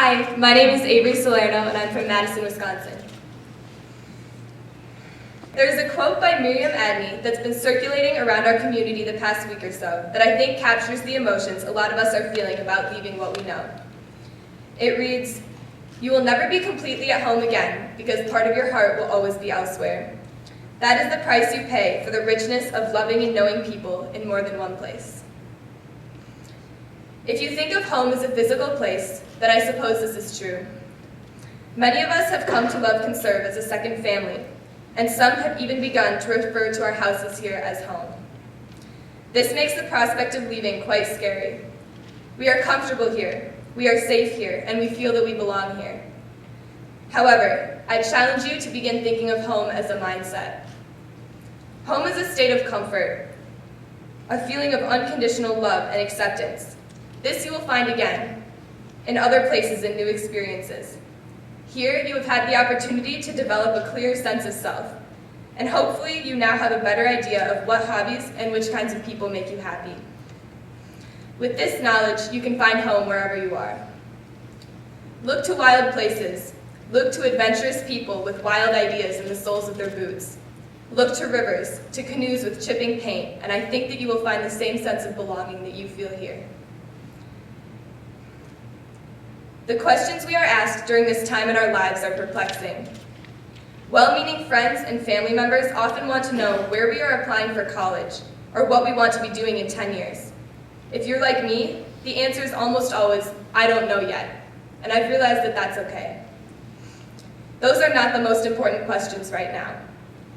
Hi, my name is Avery Salerno, and I'm from Madison, Wisconsin. There's a quote by Miriam Adney that's been circulating around our community the past week or so that I think captures the emotions a lot of us are feeling about leaving what we know. It reads, "You will never be completely at home again because part of your heart will always be elsewhere. That is the price you pay for the richness of loving and knowing people in more than one place." If you think of home as a physical place, then I suppose this is true. Many of us have come to love Conserve as a second family, and some have even begun to refer to our houses here as home. This makes the prospect of leaving quite scary. We are comfortable here, we are safe here, and we feel that we belong here. However, I challenge you to begin thinking of home as a mindset. Home is a state of comfort, a feeling of unconditional love and acceptance. This you will find again in other places and new experiences. Here you have had the opportunity to develop a clear sense of self, and hopefully you now have a better idea of what hobbies and which kinds of people make you happy. With this knowledge, you can find home wherever you are. Look to wild places. Look to adventurous people with wild ideas in the soles of their boots. Look to rivers, to canoes with chipping paint, and I think that you will find the same sense of belonging that you feel here. The questions we are asked during this time in our lives are perplexing. Well-meaning friends and family members often want to know where we are applying for college or what we want to be doing in 10 years. If you're like me, the answer is almost always, "I don't know yet," and I've realized that that's okay. Those are not the most important questions right now.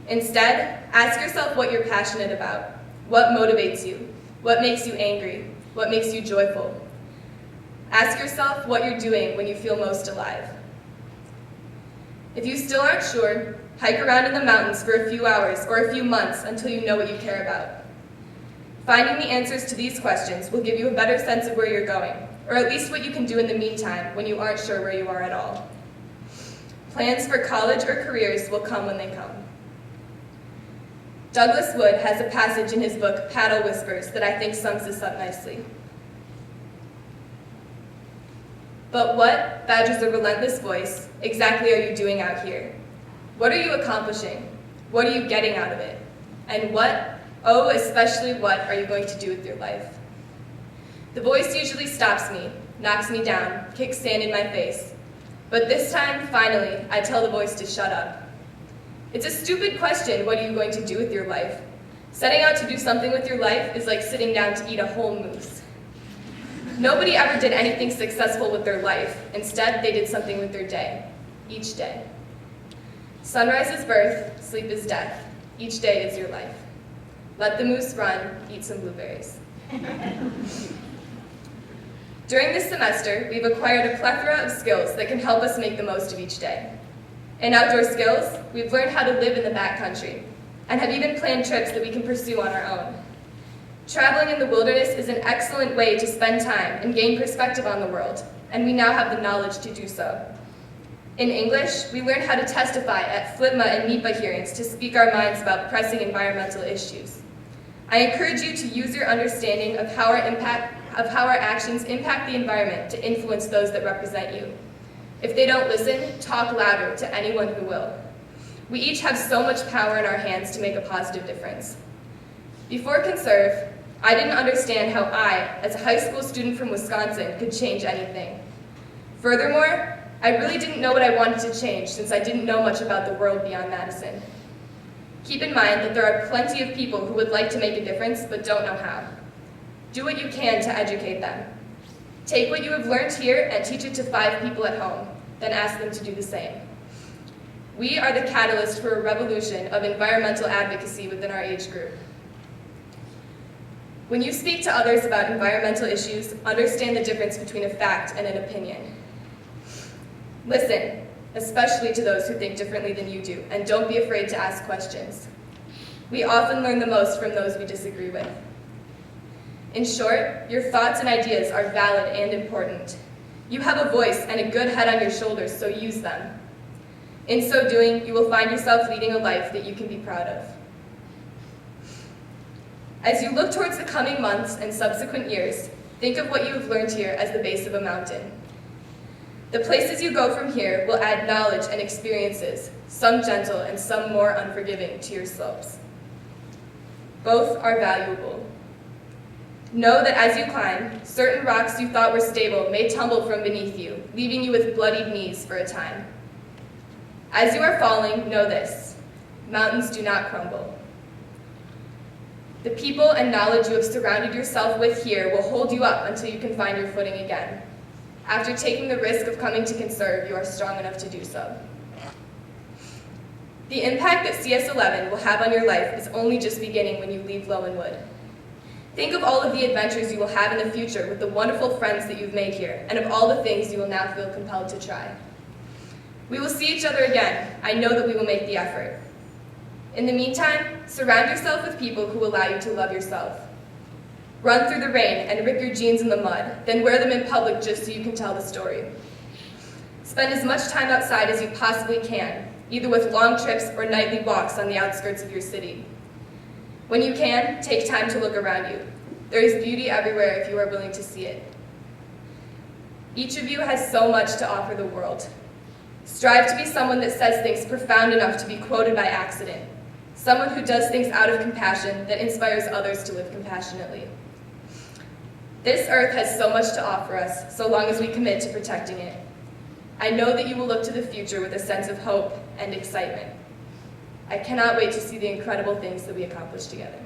Instead, ask yourself what you're passionate about, what motivates you, what makes you angry, what makes you joyful. Ask yourself what you're doing when you feel most alive. If you still aren't sure, hike around in the mountains for a few hours or a few months until you know what you care about. Finding the answers to these questions will give you a better sense of where you're going, or at least what you can do in the meantime when you aren't sure where you are at all. Plans for college or careers will come when they come. Douglas Wood has a passage in his book, Paddle Whispers, that I think sums this up nicely. "But what," badgers a relentless voice, "exactly are you doing out here? What are you accomplishing? What are you getting out of it? And what, oh, especially what, are you going to do with your life?" The voice usually stops me, knocks me down, kicks sand in my face. But this time, finally, I tell the voice to shut up. It's a stupid question, what are you going to do with your life? Setting out to do something with your life is like sitting down to eat a whole moose. Nobody ever did anything successful with their life. Instead, they did something with their day, each day. Sunrise is birth, sleep is death. Each day is your life. Let the moose run, eat some blueberries. During this semester, we've acquired a plethora of skills that can help us make the most of each day. In outdoor skills, we've learned how to live in the backcountry, and have even planned trips that we can pursue on our own. Traveling in the wilderness is an excellent way to spend time and gain perspective on the world, and we now have the knowledge to do so. In English, we learned how to testify at FLTMA and NEPA hearings to speak our minds about pressing environmental issues. I encourage you to use your understanding of how our actions impact the environment to influence those that represent you. If they don't listen, talk louder to anyone who will. We each have so much power in our hands to make a positive difference. Before Conserve, I didn't understand how I, as a high school student from Wisconsin, could change anything. Furthermore, I really didn't know what I wanted to change since I didn't know much about the world beyond Madison. Keep in mind that there are plenty of people who would like to make a difference but don't know how. Do what you can to educate them. Take what you have learned here and teach it to 5 people at home, then ask them to do the same. We are the catalyst for a revolution of environmental advocacy within our age group. When you speak to others about environmental issues, understand the difference between a fact and an opinion. Listen, especially to those who think differently than you do, and don't be afraid to ask questions. We often learn the most from those we disagree with. In short, your thoughts and ideas are valid and important. You have a voice and a good head on your shoulders, so use them. In so doing, you will find yourself leading a life that you can be proud of. As you look towards the coming months and subsequent years, think of what you have learned here as the base of a mountain. The places you go from here will add knowledge and experiences, some gentle and some more unforgiving, to your slopes. Both are valuable. Know that as you climb, certain rocks you thought were stable may tumble from beneath you, leaving you with bloodied knees for a time. As you are falling, know this: mountains do not crumble. The people and knowledge you have surrounded yourself with here will hold you up until you can find your footing again. After taking the risk of coming to conserve, you are strong enough to do so. The impact that CS11 will have on your life is only just beginning when you leave Lowenwood. Think of all of the adventures you will have in the future with the wonderful friends that you've made here, and of all the things you will now feel compelled to try. We will see each other again. I know that we will make the effort. In the meantime, surround yourself with people who allow you to love yourself. Run through the rain and rip your jeans in the mud, then wear them in public just so you can tell the story. Spend as much time outside as you possibly can, either with long trips or nightly walks on the outskirts of your city. When you can, take time to look around you. There is beauty everywhere if you are willing to see it. Each of you has so much to offer the world. Strive to be someone that says things profound enough to be quoted by accident. Someone who does things out of compassion that inspires others to live compassionately. This earth has so much to offer us, so long as we commit to protecting it. I know that you will look to the future with a sense of hope and excitement. I cannot wait to see the incredible things that we accomplish together.